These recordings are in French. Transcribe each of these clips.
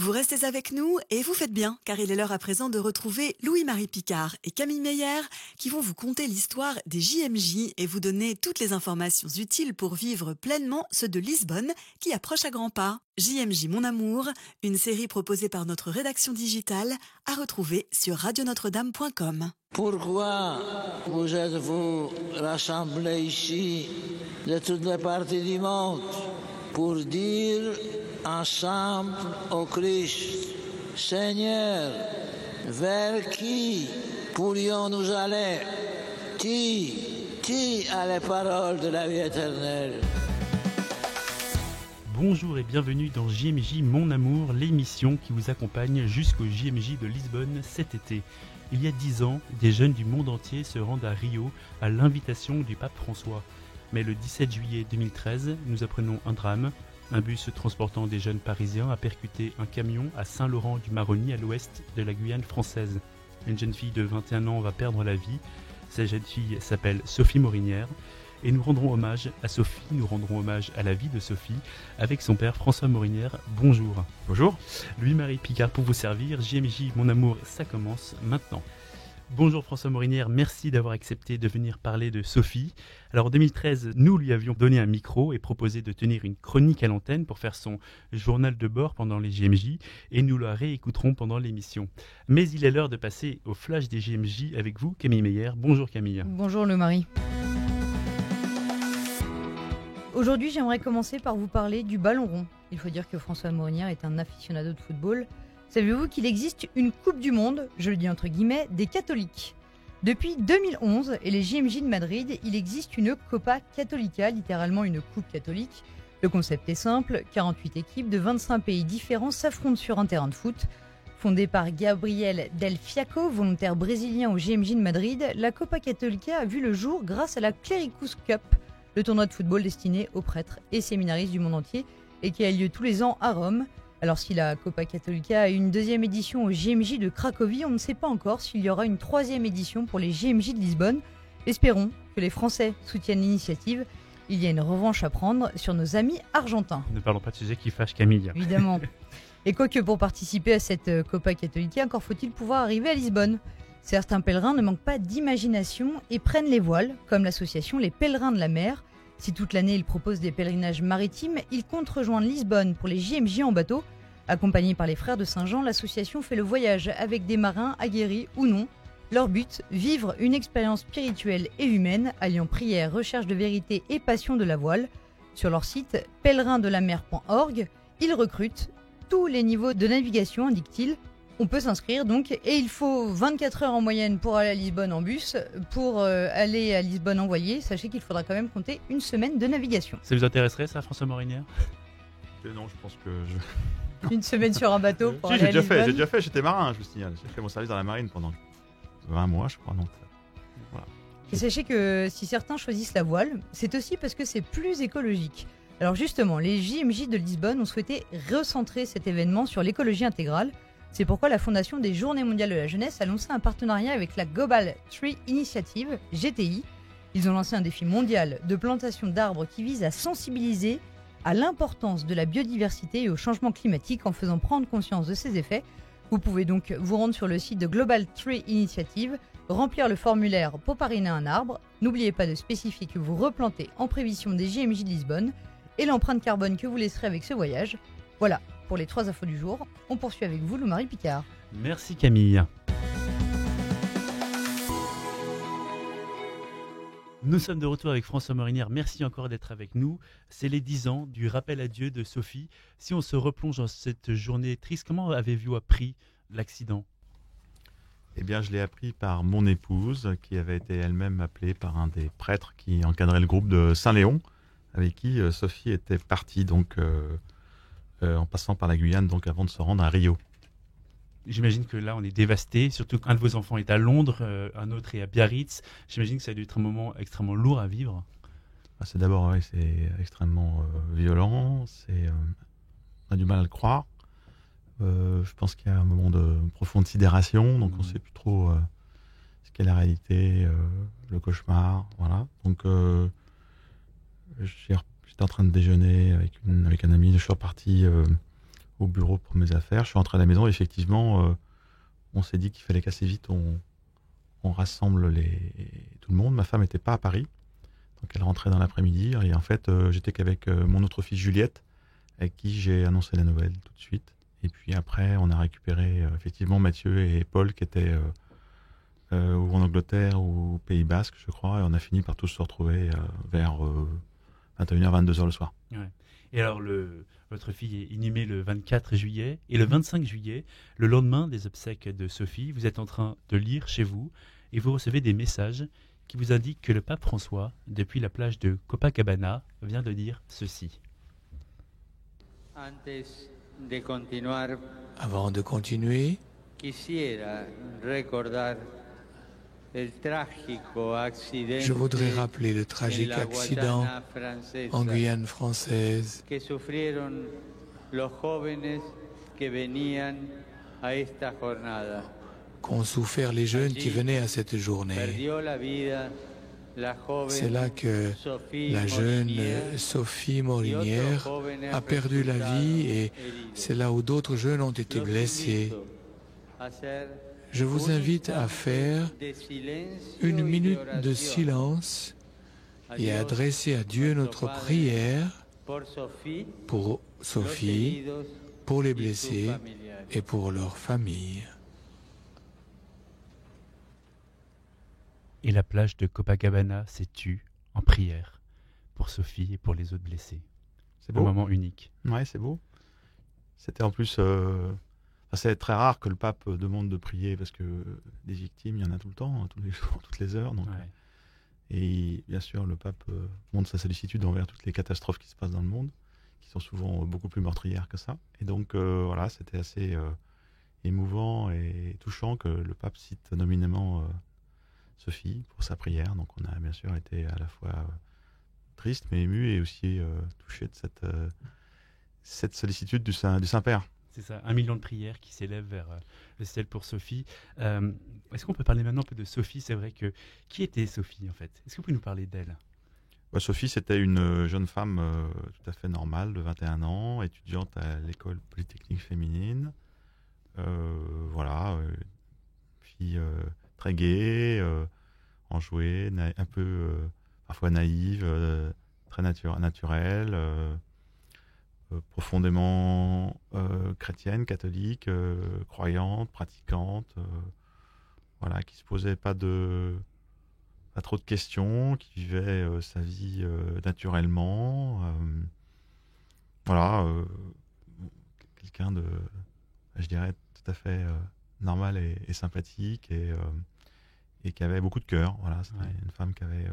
Vous restez avec nous et vous faites bien, car il est l'heure à présent de retrouver Louis-Marie Picard et Camille Meyer qui vont vous conter l'histoire des JMJ et vous donner toutes les informations utiles pour vivre pleinement ceux de Lisbonne qui approchent à grands pas. JMJ Mon Amour, une série proposée par notre rédaction digitale à retrouver sur radionotre-dame.com. Pourquoi vous êtes-vous rassemblés ici de toutes les parties du monde pour dire ensemble au Christ, Seigneur, vers qui pourrions-nous aller? Qui a les paroles de la vie éternelle? Bonjour et bienvenue dans JMJ Mon Amour, l'émission qui vous accompagne jusqu'au JMJ de Lisbonne cet été. Il y a 10 ans, des jeunes du monde entier se rendent à Rio à l'invitation du pape François. Mais le 17 juillet 2013, nous apprenons un drame. Un bus transportant des jeunes parisiens a percuté un camion à Saint-Laurent-du-Maroni à l'ouest de la Guyane française. Une jeune fille de 21 ans va perdre la vie. Cette jeune fille s'appelle Sophie Morinière. Et nous rendrons hommage à Sophie, nous rendrons hommage à la vie de Sophie avec son père François Morinière. Bonjour. Bonjour. Louis-Marie Picard pour vous servir. JMJ Mon Amour, ça commence maintenant. Bonjour François Morinière, merci d'avoir accepté de venir parler de Sophie. Alors en 2013, nous lui avions donné un micro et proposé de tenir une chronique à l'antenne pour faire son journal de bord pendant les JMJ et nous la réécouterons pendant l'émission. Mais il est l'heure de passer au flash des JMJ avec vous, Camille Meyer. Bonjour Camille. Bonjour Louis-Marie. Aujourd'hui, j'aimerais commencer par vous parler du ballon rond. Il faut dire que François Morinière est un aficionado de football. Savez-vous qu'il existe une Coupe du Monde, je le dis entre guillemets, des catholiques? Depuis 2011 et les JMJ de Madrid, il existe une Copa Católica, littéralement une coupe catholique. Le concept est simple, 48 équipes de 25 pays différents s'affrontent sur un terrain de foot. Fondée par Gabriel Del Fiaco, volontaire brésilien au JMJ de Madrid, la Copa Católica a vu le jour grâce à la Clericus Cup, le tournoi de football destiné aux prêtres et séminaristes du monde entier et qui a lieu tous les ans à Rome. Alors si la Copa Católica a une deuxième édition au JMJ de Cracovie, on ne sait pas encore s'il y aura une troisième édition pour les JMJ de Lisbonne. Espérons que les Français soutiennent l'initiative. Il y a une revanche à prendre sur nos amis argentins. Ne parlons pas de sujet qui fâche Camille. Évidemment. Et quoique pour participer à cette Copa Católica, encore faut-il pouvoir arriver à Lisbonne. Certains pèlerins ne manquent pas d'imagination et prennent les voiles, comme l'association Les Pèlerins de la Mer. Si toute l'année ils proposent des pèlerinages maritimes, ils comptent rejoindre Lisbonne pour les JMJ en bateau. Accompagnés par les frères de Saint-Jean, l'association fait le voyage avec des marins aguerris ou non. Leur but, vivre une expérience spirituelle et humaine, alliant prière, recherche de vérité et passion de la voile. Sur leur site pèlerinsdelamer.org, ils recrutent tous les niveaux de navigation, indique-t-il. On peut s'inscrire donc et il faut 24 heures en moyenne pour aller à Lisbonne en bus. Pour aller à Lisbonne en voilier, sachez qu'il faudra quand même compter une semaine de navigation. Ça vous intéresserait ça, François Morinière? Non, je pense que Une semaine sur un bateau pour aller j'ai à déjà Lisbonne. fait, j'étais marin, je me signale. J'ai fait mon service dans la marine pendant 20 mois, je crois. Donc, voilà. Et sachez que si certains choisissent la voile, c'est aussi parce que c'est plus écologique. Alors justement, les JMJ de Lisbonne ont souhaité recentrer cet événement sur l'écologie intégrale. C'est pourquoi la Fondation des Journées mondiales de la jeunesse a lancé un partenariat avec la Global Tree Initiative, GTI. Ils ont lancé un défi mondial de plantation d'arbres qui vise à sensibiliser à l'importance de la biodiversité et au changement climatique en faisant prendre conscience de ses effets. Vous pouvez donc vous rendre sur le site de Global Tree Initiative, remplir le formulaire pour parrainer un arbre. N'oubliez pas de spécifier que vous replantez en prévision des JMJ de Lisbonne et l'empreinte carbone que vous laisserez avec ce voyage. Voilà. Pour les 3 infos du jour, on poursuit avec vous, Louis-Marie Picard. Merci Camille. Nous sommes de retour avec François Morinière. Merci encore d'être avec nous. C'est les 10 ans du rappel à Dieu de Sophie. Si on se replonge dans cette journée triste, comment avez-vous appris l'accident? Eh bien, je l'ai appris par mon épouse, qui avait été elle-même appelée par un des prêtres qui encadrait le groupe de Saint-Léon, avec qui Sophie était partie donc en passant par la Guyane, donc avant de se rendre à Rio. J'imagine que là, on est dévasté, surtout qu'un de vos enfants est à Londres, un autre est à Biarritz. J'imagine que ça a dû être un moment extrêmement lourd à vivre. C'est d'abord, c'est extrêmement violent, on a du mal à le croire. Je pense qu'il y a un moment de profonde sidération, donc on ne sait plus trop ce qu'est la réalité, le cauchemar, voilà. Donc j'étais en train de déjeuner avec un ami, je suis reparti au bureau pour mes affaires. Je suis rentré à la maison et effectivement, on s'est dit qu'il fallait qu'assez vite on rassemble tout le monde. Ma femme n'était pas à Paris, donc elle rentrait dans l'après-midi. Et en fait, j'étais qu'avec mon autre fille Juliette, avec qui j'ai annoncé la nouvelle tout de suite. Et puis après, on a récupéré effectivement Mathieu et Paul qui étaient ou en Angleterre ou au Pays Basque, je crois. Et on a fini par tous se retrouver vers 21h, 22h le soir. Ouais. Et alors, votre fille est inhumée le 24 juillet. Et le 25 juillet, le lendemain des obsèques de Sophie, vous êtes en train de lire chez vous et vous recevez des messages qui vous indiquent que le pape François, depuis la plage de Copacabana, vient de dire ceci. Avant de continuer, je voudrais rappeler le tragique accident en Guyane française qu'ont souffert les jeunes qui venaient à cette journée. C'est là que la jeune Sophie Morinière a perdu la vie et c'est là où d'autres jeunes ont été blessés. Je vous invite à faire une minute de silence et à adresser à Dieu notre prière pour Sophie, pour les blessés et pour leurs familles. Et la plage de Copacabana s'est tue en prière pour Sophie et pour les autres blessés. C'est beau. Un moment unique. Ouais, c'est beau. C'était en plus... c'est très rare que le pape demande de prier parce que des victimes, il y en a tout le temps, tous les jours, toutes les heures. Donc, Ouais. Et bien sûr, le pape montre sa sollicitude envers toutes les catastrophes qui se passent dans le monde, qui sont souvent beaucoup plus meurtrières que ça. Et donc, voilà, c'était assez émouvant et touchant que le pape cite nominément Sophie pour sa prière. Donc, on a bien sûr été à la fois triste, mais ému et aussi touché de cette sollicitude du Saint-Père. C'est ça, 1 million de prières qui s'élèvent vers le ciel pour Sophie. Est-ce qu'on peut parler maintenant un peu de Sophie? C'est vrai que... Qui était Sophie, en fait? Est-ce que vous pouvez nous parler d'elle? Sophie, c'était une jeune femme tout à fait normale, de 21 ans, étudiante à l'école polytechnique féminine. Voilà, fille très gaie, enjouée, un peu parfois naïve, très naturelle. Profondément chrétienne, catholique, croyante, pratiquante, voilà, qui se posait pas trop de questions, qui vivait sa vie naturellement, voilà, quelqu'un de, je dirais, tout à fait normal et sympathique et qui avait beaucoup de cœur. Voilà, c'était une femme qui avait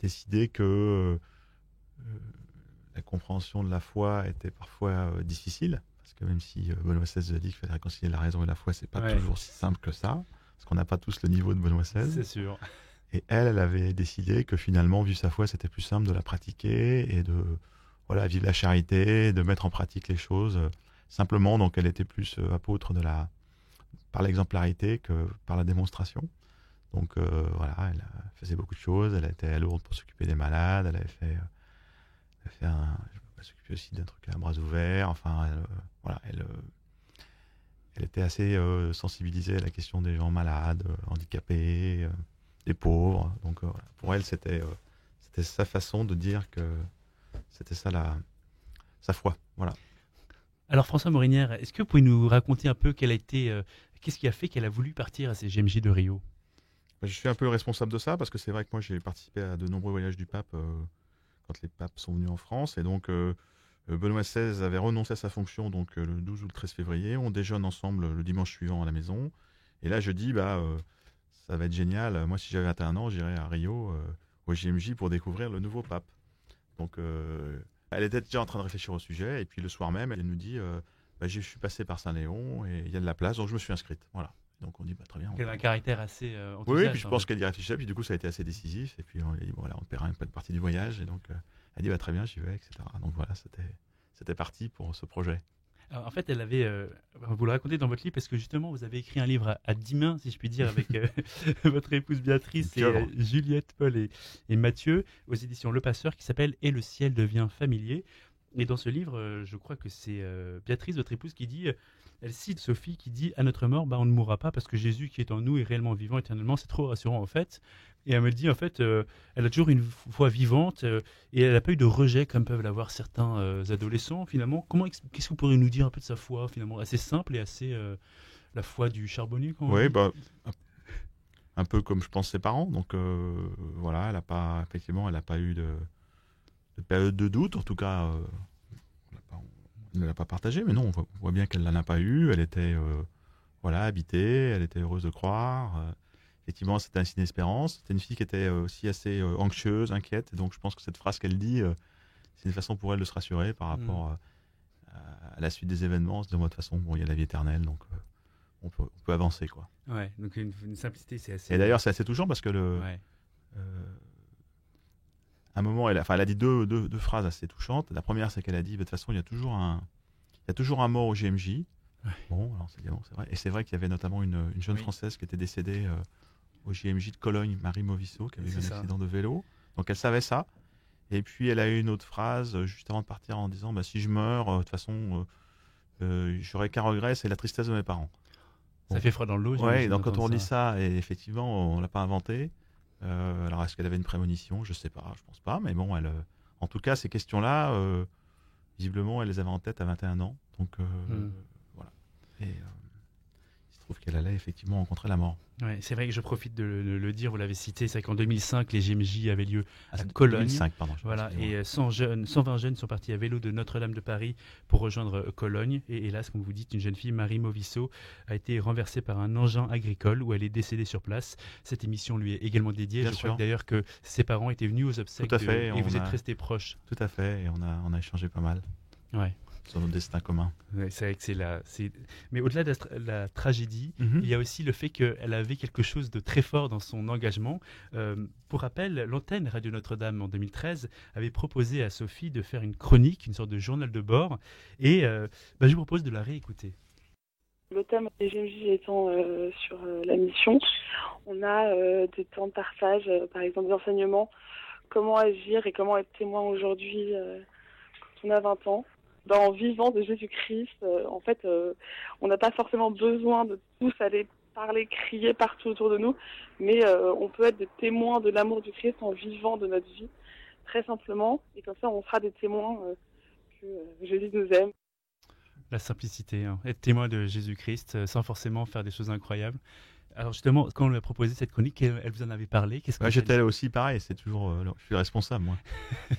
décidé que la compréhension de la foi était parfois difficile, parce que même si Benoît XVI a dit qu'il fallait réconcilier la raison et la foi, c'est pas toujours si simple que ça, parce qu'on n'a pas tous le niveau de Benoît XVI. C'est sûr. Et elle avait décidé que finalement, vivre sa foi, c'était plus simple de la pratiquer et de vivre la charité, de mettre en pratique les choses simplement. Donc elle était plus apôtre par l'exemplarité que par la démonstration. Donc voilà, elle faisait beaucoup de choses, elle était à Lourdes pour s'occuper des malades, elle avait fait... Elle s'occupait aussi d'un truc à bras ouverts. Enfin, elle était assez sensibilisée à la question des gens malades, handicapés, des pauvres. Donc, pour elle, c'était sa façon de dire que c'était ça sa foi. Voilà. Alors, François Morinière, est-ce que vous pouvez nous raconter un peu qu'est-ce qui a fait qu'elle a voulu partir à ces JMJ de Rio? Je suis un peu responsable de ça parce que c'est vrai que moi, j'ai participé à de nombreux voyages du pape. Quand les papes sont venus en France. Et donc, Benoît XVI avait renoncé à sa fonction donc, le 12 ou le 13 février. On déjeune ensemble le dimanche suivant à la maison. Et là, je dis, ça va être génial. Moi, si j'avais 21 ans, j'irais à Rio, au JMJ, pour découvrir le nouveau pape. Donc, elle était déjà en train de réfléchir au sujet. Et puis, le soir même, elle nous dit, je suis passé par Saint-Léon et il y a de la place, donc je me suis inscrite. Voilà. Donc on dit très bien. Elle a un caractère assez enthousiaste. Oui, puis je pense qu'elle y réfléchissait, puis du coup ça a été assez décisif, et puis on lui a dit voilà, on paiera une partie du voyage, et donc elle dit très bien, j'y vais, etc. Donc voilà, c'était parti pour ce projet. Alors, en fait, elle avait, vous le racontez dans votre livre, parce que justement vous avez écrit un livre à 10 mains, si je puis dire, avec votre épouse Béatrice et Juliette, Paul et Mathieu, aux éditions Le Passeur, qui s'appelle Et le ciel devient familier. Et dans ce livre, je crois que c'est Béatrice, votre épouse, qui dit, elle cite Sophie qui dit « À notre mort, on ne mourra pas parce que Jésus qui est en nous est réellement vivant éternellement. » C'est trop rassurant en fait. Et elle me dit en fait, elle a toujours une foi vivante et elle n'a pas eu de rejet comme peuvent l'avoir certains adolescents finalement. Qu'est-ce que vous pourriez nous dire un peu de sa foi finalement, assez simple et assez la foi du charbonnier quand Oui, un peu comme je pense ses parents. Donc voilà, elle n'a pas eu de période de doute. En tout cas, elle ne l'a pas partagé. Mais non, on voit bien qu'elle n'en a pas eu. Elle était habitée, elle était heureuse de croire. Effectivement, c'était un signe d'espérance. C'était une fille qui était aussi assez anxieuse, inquiète. Et donc, je pense que cette phrase qu'elle dit, c'est une façon pour elle de se rassurer par rapport à la suite des événements. De toute façon, il y a la vie éternelle, donc on peut avancer, quoi. Ouais, donc une simplicité, c'est assez... Et d'ailleurs, c'est assez touchant parce que à un moment, elle a dit deux phrases assez touchantes. La première, c'est qu'elle a dit, de toute façon, il y a toujours un mort au JMJ. Ouais. Bon, alors c'est vrai. Et c'est vrai qu'il y avait notamment une jeune Française qui était décédée au JMJ de Cologne, Marie Movisso, qui avait eu un accident de vélo. Donc elle savait ça. Et puis elle a eu une autre phrase juste avant de partir en disant si je meurs, de toute façon, j'aurai qu'un regret, c'est la tristesse de mes parents. Ça fait froid dans le dos. Oui, donc quand on dit ça, et effectivement, on ne l'a pas inventé. Alors est-ce qu'elle avait une prémonition ? Je ne sais pas, je ne pense pas. Mais bon, en tout cas, ces questions-là, visiblement, elle les avait en tête à 21 ans. Donc voilà. Et il se trouve qu'elle allait effectivement rencontrer la mort. Ouais, c'est vrai que je profite de le dire, vous l'avez cité, c'est qu'en 2005, les JMJ avaient lieu à Cologne. 2005, pardon. Voilà, et 120 jeunes sont partis à vélo de Notre-Dame de Paris pour rejoindre Cologne. Et hélas, comme vous dites, une jeune fille, Marie Movisso, a été renversée par un engin agricole où elle est décédée sur place. Cette émission lui est également dédiée. Je crois d'ailleurs que ses parents étaient venus aux obsèques. Tout à fait. Et vous êtes restés proches. Tout à fait, et on a échangé pas mal. Ouais. Sur notre destin commun. Ouais, c'est vrai que mais au-delà de la tragédie, il y a aussi le fait qu'elle avait quelque chose de très fort dans son engagement. Pour rappel, l'antenne Radio Notre-Dame en 2013 avait proposé à Sophie de faire une chronique, une sorte de journal de bord, et je vous propose de la réécouter. Le thème des JMJ étant sur la mission, on a des temps de partage, par exemple des enseignements, comment agir et comment être témoin aujourd'hui quand on a 20 ans. Dans Vivant de Jésus-Christ, en fait, on n'a pas forcément besoin de tous aller parler, crier partout autour de nous, mais on peut être des témoins de l'amour du Christ en vivant de notre vie, très simplement, et comme ça on sera des témoins que Jésus nous aime. La simplicité, être témoin de Jésus-Christ sans forcément faire des choses incroyables. Alors justement, quand on lui a proposé cette chronique, elle vous en avait parlé. J'étais là aussi pareil, c'est toujours, je suis responsable moi.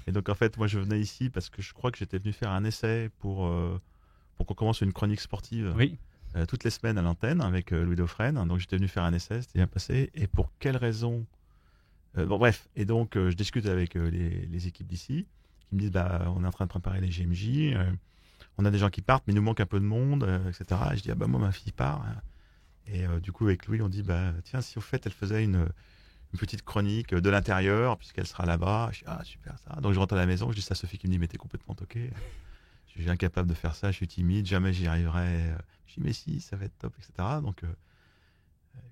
Et donc en fait, moi je venais ici parce que je crois que j'étais venu faire un essai pour qu'on commence une chronique sportive toutes les semaines à l'antenne avec Louis Dauphren. Donc j'étais venu faire un essai, c'était bien passé. Et pour quelle raison bref, et donc je discute avec les équipes d'ici qui me disent on est en train de préparer les JMJ, on a des gens qui partent, mais il nous manque un peu de monde, etc. Et je dis moi ma fille part. Et du coup, avec Louis, on dit, tiens, si au fait, elle faisait une petite chronique de l'intérieur, puisqu'elle sera là-bas. Je dis, super, ça. Donc, je rentre à la maison, je dis ça à Sophie qui me dit, mais t'es complètement toqué. Je suis incapable de faire ça, je suis timide, jamais j'y arriverai. Je dis, mais si, ça va être top, etc. Donc,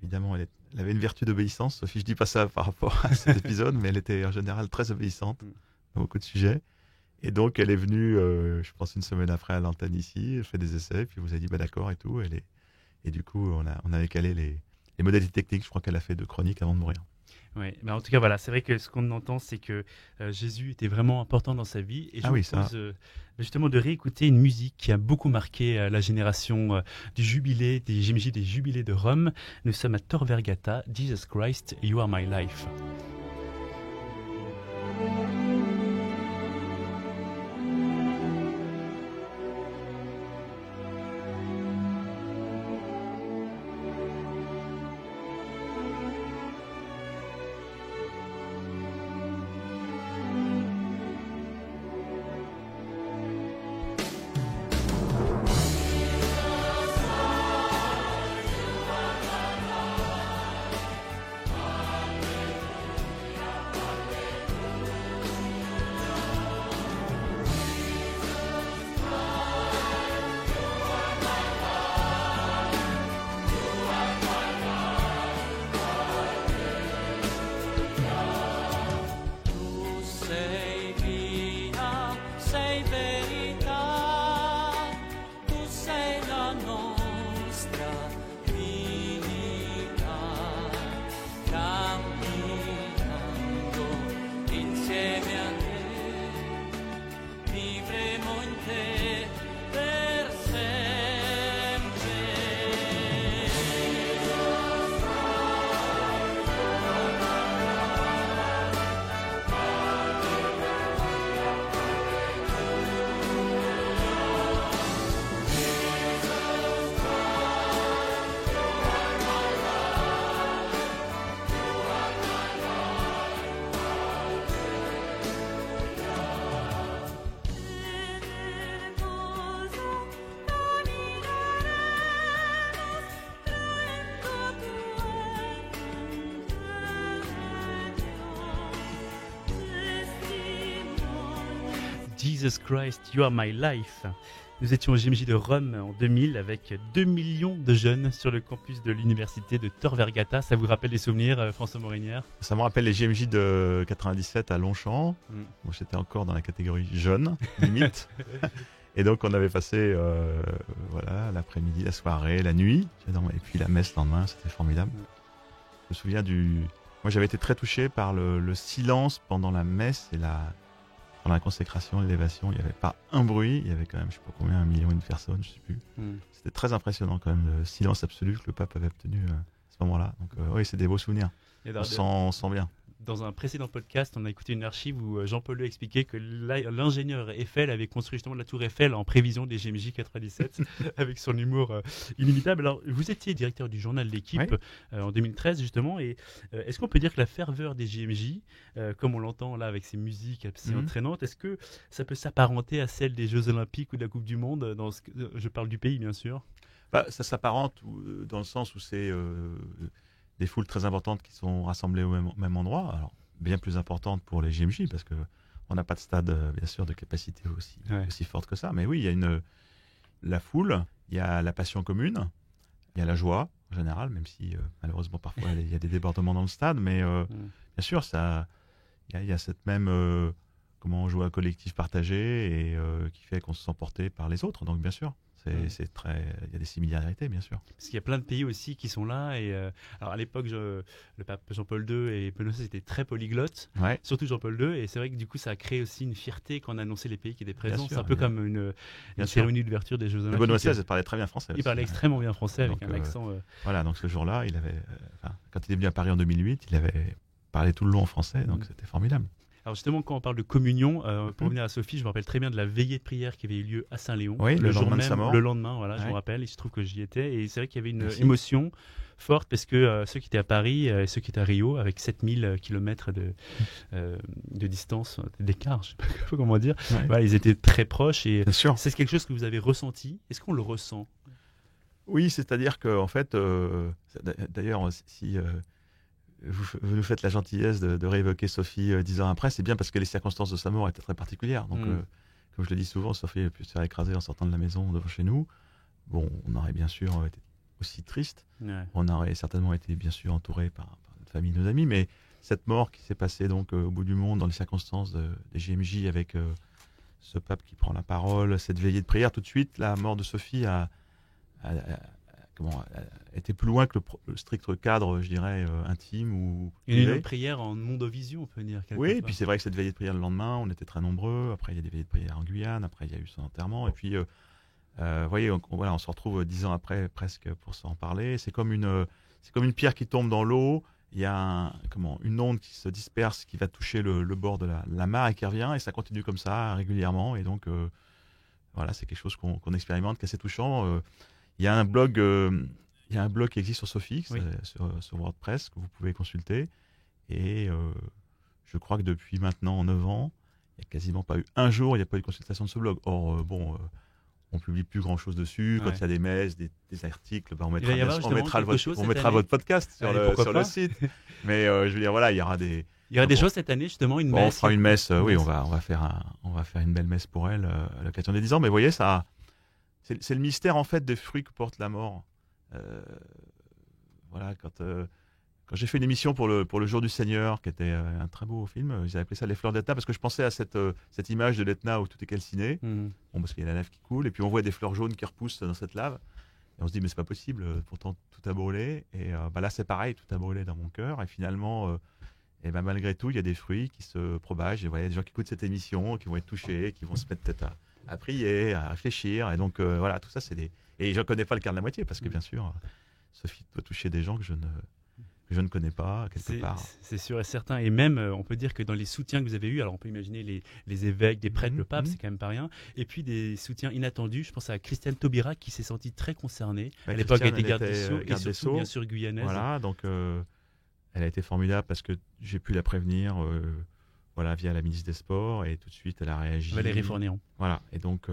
évidemment, elle avait une vertu d'obéissance. Sophie, je dis pas ça par rapport à cet épisode, mais elle était en général très obéissante dans beaucoup de sujets. Et donc, elle est venue, je pense, une semaine après à l'antenne ici, elle fait des essais, puis vous avez dit, d'accord et tout, Et du coup, on avait calé les modalités techniques. Je crois qu'elle a fait 2 chroniques avant de mourir. Oui, mais en tout cas, voilà, c'est vrai que ce qu'on entend, c'est que Jésus était vraiment important dans sa vie. Et je vous propose justement de réécouter une musique qui a beaucoup marqué la génération du jubilé, des JMJ, des jubilés de Rome. Nous sommes à Tor Vergata, Jesus Christ, You Are My Life. Jesus Christ, You Are My Life. Nous étions au JMJ de Rome en 2000 avec 2 millions de jeunes sur le campus de l'université de Tor Vergata. Ça vous rappelle des souvenirs, François Morinière? Ça me rappelle les JMJ de 97 à Longchamp. Moi, j'étais encore dans la catégorie jeune, limite. Et donc, on avait passé l'après-midi, la soirée, la nuit. Et puis la messe le lendemain, c'était formidable. Je me souviens Moi, j'avais été très touché par le silence pendant la messe et pendant la consécration, l'élévation. Il n'y avait pas un bruit. Il y avait quand même, je ne sais pas combien, 1 million de personnes, je ne sais plus. C'était très impressionnant quand même, le silence absolu que le pape avait obtenu à ce moment-là. Donc oui, c'est des beaux souvenirs. On sent bien. Dans un précédent podcast, on a écouté une archive où Jean-Paul Le expliquait que l'ingénieur Eiffel avait construit justement la tour Eiffel en prévision des JMJ 97 avec son humour inimitable. Alors, vous étiez directeur du journal L'Équipe en 2013 justement, et est-ce qu'on peut dire que la ferveur des JMJ, comme on l'entend là avec ces musiques assez entraînantes, est-ce que ça peut s'apparenter à celle des Jeux Olympiques ou de la Coupe du Monde je parle du pays bien sûr. Ça s'apparente dans le sens où c'est des foules très importantes qui sont rassemblées au même endroit, alors bien plus importantes pour les JMJ parce qu'on n'a pas de stade bien sûr de capacité aussi forte que ça, mais oui, il y a la foule, il y a la passion commune, il y a la joie en général, même si malheureusement parfois il y a des débordements dans le stade, mais bien sûr il y a cette même joie collective partagée et qui fait qu'on se sent porté par les autres, donc bien sûr. Il y a des similarités, bien sûr. Parce qu'il y a plein de pays aussi qui sont là. Et, alors à l'époque, le pape Jean-Paul II et Benoît XVI étaient très polyglottes, surtout Jean-Paul II. Et c'est vrai que du coup, ça a créé aussi une fierté quand on annonçait les pays qui étaient présents. C'est un peu comme une cérémonie d'ouverture des Jeux Olympiques. Benoît XVI parlait très bien français. Il parlait extrêmement bien français avec un accent. Voilà, donc ce jour-là, quand il est venu à Paris en 2008, il avait parlé tout le long en français, donc c'était formidable. Alors justement, quand on parle de communion, pour revenir à Sophie, je me rappelle très bien de la veillée de prière qui avait eu lieu à Saint-Léon. Oui, le lendemain de sa mort. Le lendemain, voilà, je me rappelle, il se trouve que j'y étais. Et c'est vrai qu'il y avait une émotion forte parce que ceux qui étaient à Paris et ceux qui étaient à Rio, avec 7000 km de distance, d'écart, je ne sais pas comment dire, voilà, ils étaient très proches. Et c'est quelque chose que vous avez ressenti. Est-ce qu'on le ressent? Oui, c'est-à-dire qu'en fait, d'ailleurs, si... Vous nous faites la gentillesse de réévoquer Sophie 10 ans après, c'est bien parce que les circonstances de sa mort étaient très particulières. Donc, comme je le dis souvent, Sophie a pu se faire écraser en sortant de la maison devant chez nous. Bon, on aurait bien sûr été aussi triste. On aurait certainement été bien sûr entouré par notre famille, nos amis. Mais cette mort qui s'est passée donc au bout du monde, dans les circonstances des JMJ, avec ce pape qui prend la parole, cette veillée de prière, tout de suite, la mort de Sophie était plus loin que le strict cadre, je dirais, intime ou privé. Une prière en mondovision, on peut dire. Oui, et puis c'est vrai que cette veillée de prière le lendemain, on était très nombreux. Après, il y a des veillées de prière en Guyane. Après, il y a eu son enterrement. Et puis, vous voyez, on se retrouve 10 ans après presque pour s'en parler. C'est comme une pierre qui tombe dans l'eau. Il y a une onde qui se disperse, qui va toucher le bord de la mare et qui revient. Et ça continue comme ça régulièrement. Et donc, voilà, c'est quelque chose qu'on expérimente, qui est assez touchant. Il y a un blog qui existe sur Sophie, sur WordPress, que vous pouvez consulter. Et je crois que depuis maintenant 9 ans, il n'y a quasiment pas eu un jour, il n'y a pas eu de consultation de ce blog. Or, on ne publie plus grand-chose dessus. Quand il y a des messes, des articles, on mettra votre podcast sur le site. Mais je veux dire, voilà, il y aura des... Il y aura des choses cette année, justement, une messe. On fera une messe, oui, on va faire une belle messe pour elle à l'occasion des 10 ans. Mais vous voyez, ça... C'est le mystère en fait des fruits que porte la mort. Voilà, quand j'ai fait une émission pour le Jour du Seigneur, qui était un très beau film, ils avaient appelé ça les fleurs d'Etna parce que je pensais à cette image de l'Etna où tout est calciné, parce qu'il y a la lave qui coule et puis on voit des fleurs jaunes qui repoussent dans cette lave et on se dit mais c'est pas possible, pourtant tout a brûlé et là c'est pareil, tout a brûlé dans mon cœur et finalement malgré tout il y a des fruits qui se propagent et voilà, il y a des gens qui écoutent cette émission, qui vont être touchés, qui vont se mettre peut-être à prier, à réfléchir. Et donc, voilà, tout ça, c'est des... Et je ne connais pas le quart de la moitié, parce que, bien sûr, Sophie doit toucher des gens que je ne connais pas, quelque part. C'est sûr et certain. Et même, on peut dire que dans les soutiens que vous avez eus, alors on peut imaginer les évêques, des prêtres, le pape, c'est quand même pas rien. Et puis des soutiens inattendus. Je pense à Christiane Taubira, qui s'est sentie très concernée. À l'époque, elle était garde des Sceaux, et surtout, bien sûr, guyanaise. Voilà, donc elle a été formidable, parce que j'ai pu la prévenir... via la ministre des Sports, et tout de suite elle a réagi. Valérie Fournion. Voilà, et donc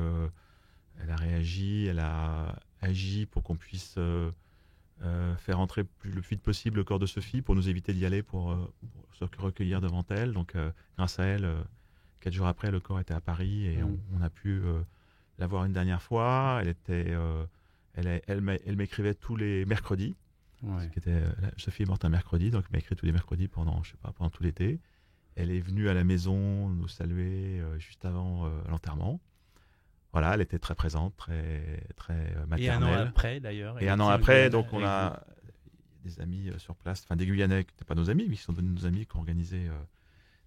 elle a réagi, elle a agi pour qu'on puisse faire entrer le plus vite possible le corps de Sophie pour nous éviter d'y aller pour se recueillir devant elle. Donc grâce à elle, 4 jours après, le corps était à Paris et Mm. on a pu la voir une dernière fois. Elle m'écrivait tous les mercredis. Ouais. Sophie est morte un mercredi, donc elle m'a écrit tous les mercredis pendant tout l'été. Elle est venue à la maison nous saluer juste avant l'enterrement. Voilà, elle était très présente, très, très maternelle. Et un an après, d'ailleurs. Et elle un était an en après, Guyane donc on avec a des amis sur place, enfin des Guyanais qui n'étaient pas nos amis, mais qui sont devenus nos amis, qui ont organisé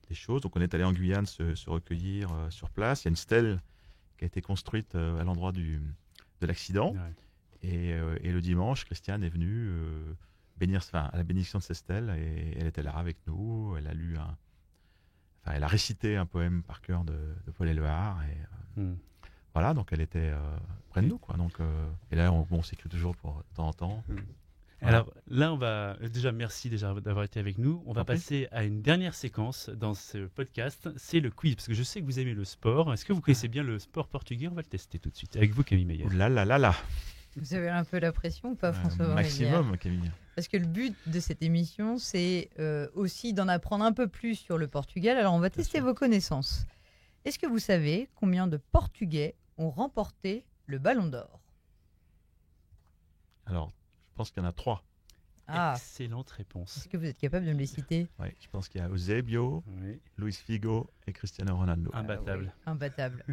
des choses. Donc on est allé en Guyane se recueillir sur place. Il y a une stèle qui a été construite à l'endroit de l'accident. vous. Ouais. Et le dimanche, Christiane est venue à la bénédiction de cette stèle et elle était là avec nous. Elle a elle a récité un poème par cœur de Paul Éluard. Et Mm. voilà, donc elle était près de nous, quoi. Donc, et là, on s'écrit toujours de temps en temps. Voilà. Alors là, on va déjà merci d'avoir été avec nous. On va Compris. passer à une dernière séquence dans ce podcast. C'est le quiz, parce que je sais que vous aimez le sport. Est-ce que vous connaissez bien le sport portugais? On va le tester tout de suite avec vous, Camille Meyer. Ouh là là là là. Vous avez un peu la pression ou pas, François Morinière? Maximum, Camille. Parce que le but de cette émission, c'est aussi d'en apprendre un peu plus sur le Portugal. Alors, on va tester sûr. vos connaissances. Est-ce que vous savez combien de Portugais ont remporté le Ballon d'Or? Alors, je pense qu'il y en a 3. Ah, Excellente réponse. est-ce que vous êtes capable de me les citer? Ouais, je pense qu'il y a Eusebio, Oui. Luis Figo et Cristiano Ronaldo. Imbattable. Imbattable.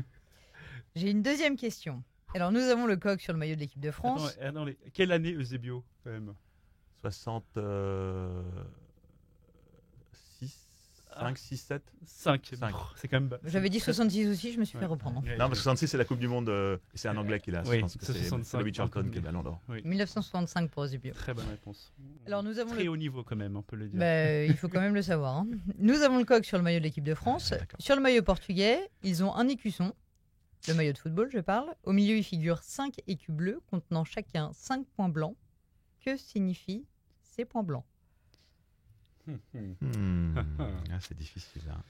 J'ai une deuxième question. Alors, nous avons le coq sur le maillot de l'équipe de France. Attendez, quelle année Eusebio, quand même? 66, 5, 6, 7. 5. Cinq. C'est quand même bas. J'avais dit 66 aussi, je me suis fait reprendre. Ouais, Non, parce que 66, c'est la Coupe du Monde. Et c'est un Anglais qui l'a. Oui, Je pense que c'est c'est 65, Bobby Charlton encore qui est mieux. Ballon d'Or. 1965 pour Eusebio. Très bonne réponse. Alors, nous avons Très le... haut niveau quand même, on peut le dire. Il faut quand même le savoir. Hein. Nous avons le coq sur le maillot de l'équipe de France. Ah, d'accord. Sur le maillot portugais, ils ont un écusson. Le maillot de football, je parle. Au milieu, il figure 5 écus bleus contenant chacun 5 points blancs. Que signifient ces points blancs? C'est difficile. Hein.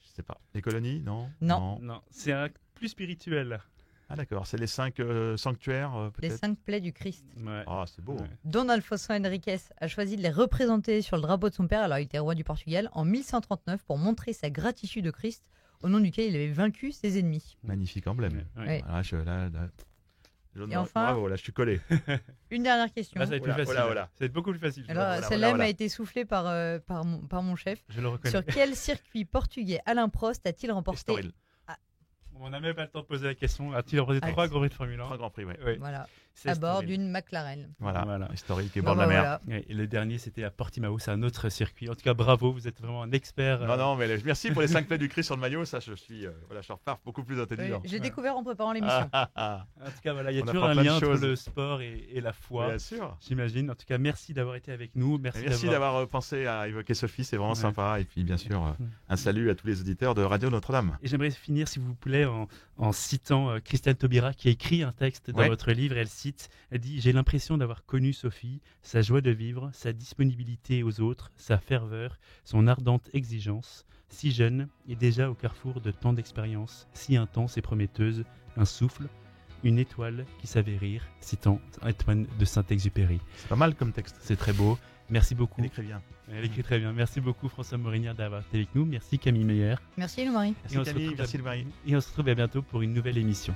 Je sais pas. Les colonies, non? Non. Non, c'est plus spirituel. Ah d'accord, c'est les 5 sanctuaires Les peut-être. 5 plaies du Christ. Ouais. Ah, c'est beau. Ouais. Don Alfonso Henriques a choisi de les représenter sur le drapeau de son père, alors il était roi du Portugal, en 1139 pour montrer sa gratitude au Christ, au nom duquel il avait vaincu ses ennemis. Magnifique emblème. Ouais. Ouais. Voilà, Et enfin- bravo, là, je suis collé. Une dernière question. Là, ça va être plus Oula, facile. oula, oula. Ça va être beaucoup plus facile. je Alors, vois. voilà, celle-là voilà. m'a été soufflée par mon chef. Je le reconnais. Sur quel circuit portugais Alain Prost a-t-il remporté Estoril. On n'a même pas le temps de poser la question. A-t-il remporté Ah, 3 grands prix de Formule 1? 3 Grands Prix, ouais. Oui. Voilà, C'est à bord Estoril. d'une McLaren. Voilà. Historique et Bon, bord de la bah, mer. voilà. Ouais, et le dernier, c'était à Portimao. C'est un autre circuit. En tout cas, bravo. Vous êtes vraiment un expert. Non, mais merci pour les 5 plaies du Christ sur le maillot. Ça, je repars beaucoup plus Oui, intelligent. j'ai découvert en préparant l'émission. En tout cas, voilà, il y a On toujours apprend un plein de lien entre choses. le sport et la foi. Bien sûr. J'imagine. En tout cas, merci d'avoir été avec nous. Merci d'avoir pensé à évoquer Sophie, c'est vraiment Ouais. sympa. Et puis, bien sûr, un salut à tous les auditeurs de Radio Notre-Dame. Et j'aimerais finir, s'il vous plaît, en citant Christiane Taubira, qui a écrit un texte dans Ouais. votre livre. Elle cite, elle dit « J'ai l'impression d'avoir connu Sophie, sa joie de vivre, sa disponibilité aux autres, sa ferveur, son ardente exigence. Si jeune et déjà au carrefour de tant d'expériences, si intense et prometteuse, un souffle, une étoile qui savait rire. » Citant Antoine de Saint-Exupéry. C'est pas mal comme texte. C'est très beau. Merci beaucoup. Il écrit bien. Elle écrit très bien. Merci beaucoup François Morinière d'avoir été avec nous. Merci Camille Meyer. Merci, Lou-Marie. Merci Et on se Camille, retrouve merci Marie. Et on se retrouve à bientôt pour une nouvelle émission.